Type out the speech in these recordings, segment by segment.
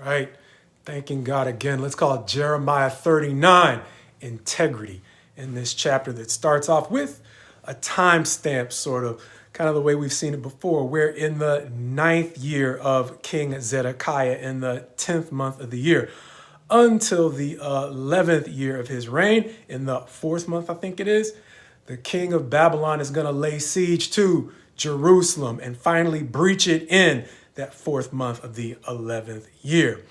right? Thanking God again. Let's call it Jeremiah 39, integrity, in this chapter that starts off with a timestamp, sort of, kind of the way we've seen it before. We're in the 9th year of King Zedekiah, in the 10th month of the year, until the 11th year of his reign, in the 4th month, I think it is. The king of Babylon is going to lay siege to Jerusalem and finally breach it in that 4th month of the 11th year.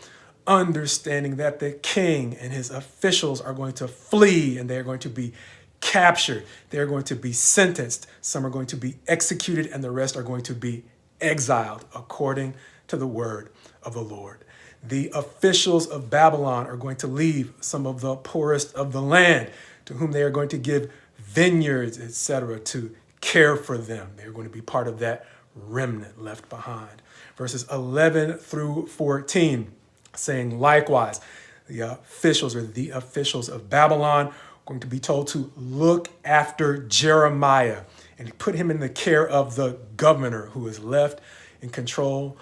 Understanding that the king and his officials are going to flee and they're going to be captured. They're going to be sentenced. Some are going to be executed and the rest are going to be exiled according to the word of the Lord. The officials of Babylon are going to leave some of the poorest of the land, to whom they are going to give vineyards, etc., to care for them. They're going to be part of that remnant left behind. Verses 11 through 14, saying likewise, the officials of Babylon are going to be told to look after Jeremiah and put him in the care of the governor who is left in control,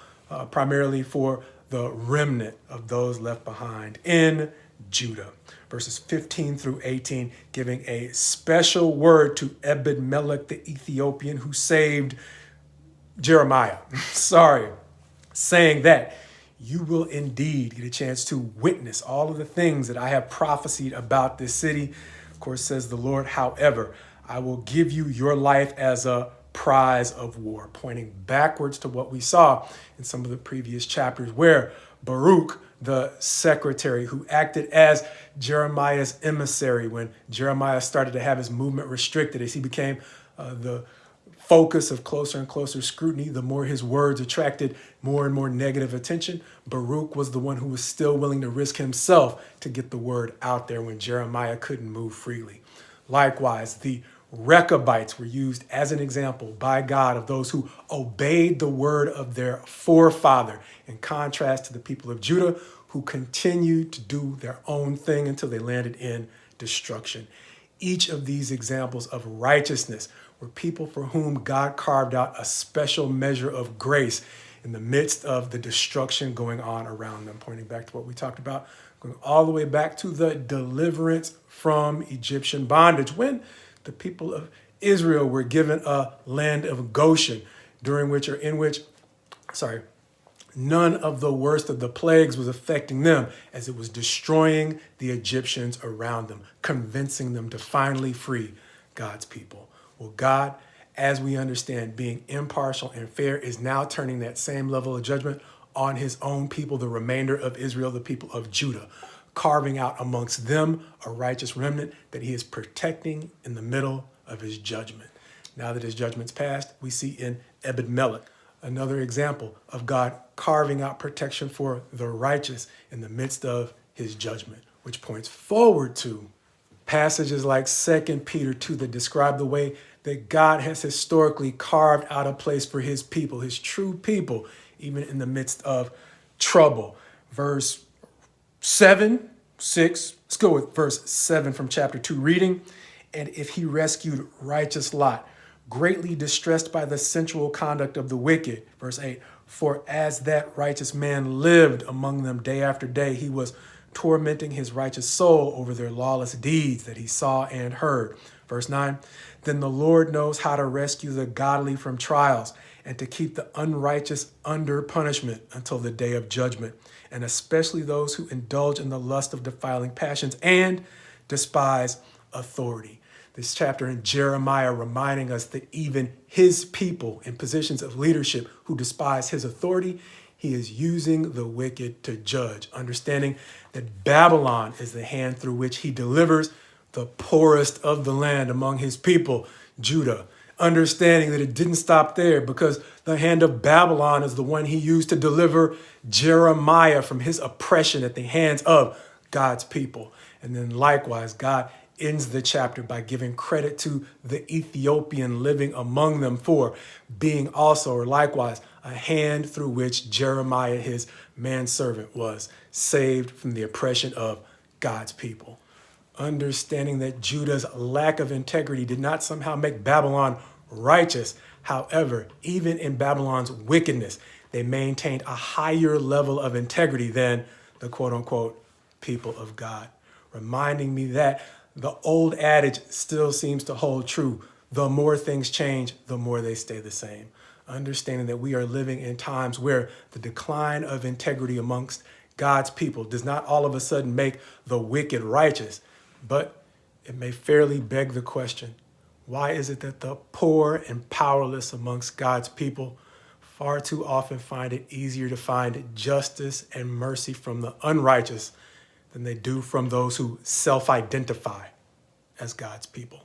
primarily for the remnant of those left behind in Judah. Verses 15 through 18, giving a special word to Ebed-Melech the Ethiopian who saved Jeremiah. Saying that you will indeed get a chance to witness all of the things that I have prophesied about this city. Of course, says the Lord, however, I will give you your life as a prize of war, pointing backwards to what we saw in some of the previous chapters, where Baruch, the secretary who acted as Jeremiah's emissary when Jeremiah started to have his movement restricted, as he became the focus of closer and closer scrutiny, the more his words attracted more and more negative attention. Baruch was the one who was still willing to risk himself to get the word out there when Jeremiah couldn't move freely. Likewise, the Rechabites were used as an example by God of those who obeyed the word of their forefather, in contrast to the people of Judah who continued to do their own thing until they landed in destruction. Each of these examples of righteousness were people for whom God carved out a special measure of grace in the midst of the destruction going on around them, pointing back to what we talked about, going all the way back to the deliverance from Egyptian bondage, when the people of Israel were given a land of Goshen, in which none of the worst of the plagues was affecting them, as it was destroying the Egyptians around them, convincing them to finally free God's people. Well, God, as we understand, being impartial and fair, is now turning that same level of judgment on his own people, the remainder of Israel, the people of Judah, carving out amongst them a righteous remnant that he is protecting in the middle of his judgment. Now that his judgment's passed, we see in Ebed-Melech another example of God carving out protection for the righteous in the midst of his judgment, which points forward to passages like 2 Peter 2 that describe the way that God has historically carved out a place for his people, his true people, even in the midst of trouble. Verse 7, 6, let's go with verse 7 from chapter 2 reading. And if he rescued righteous Lot, greatly distressed by the sensual conduct of the wicked, verse 8, for as that righteous man lived among them day after day, he was tormenting his righteous soul over their lawless deeds that he saw and heard. Verse 9, then the Lord knows how to rescue the godly from trials and to keep the unrighteous under punishment until the day of judgment, and especially those who indulge in the lust of defiling passions and despise authority. This chapter in Jeremiah reminding us that even his people in positions of leadership who despise his authority, he is using the wicked to judge, understanding that Babylon is the hand through which he delivers the poorest of the land among his people, Judah, understanding that it didn't stop there, because the hand of Babylon is the one he used to deliver Jeremiah from his oppression at the hands of God's people. And then likewise, God ends the chapter by giving credit to the Ethiopian living among them for being also, or likewise, a hand through which Jeremiah, his manservant, was saved from the oppression of God's people. Understanding that Judah's lack of integrity did not somehow make Babylon righteous. However, even in Babylon's wickedness, they maintained a higher level of integrity than the quote unquote people of God, reminding me that the old adage still seems to hold true. The more things change, the more they stay the same. Understanding that we are living in times where the decline of integrity amongst God's people does not all of a sudden make the wicked righteous, but it may fairly beg the question, why is it that the poor and powerless amongst God's people far too often find it easier to find justice and mercy from the unrighteous than they do from those who self-identify as God's people?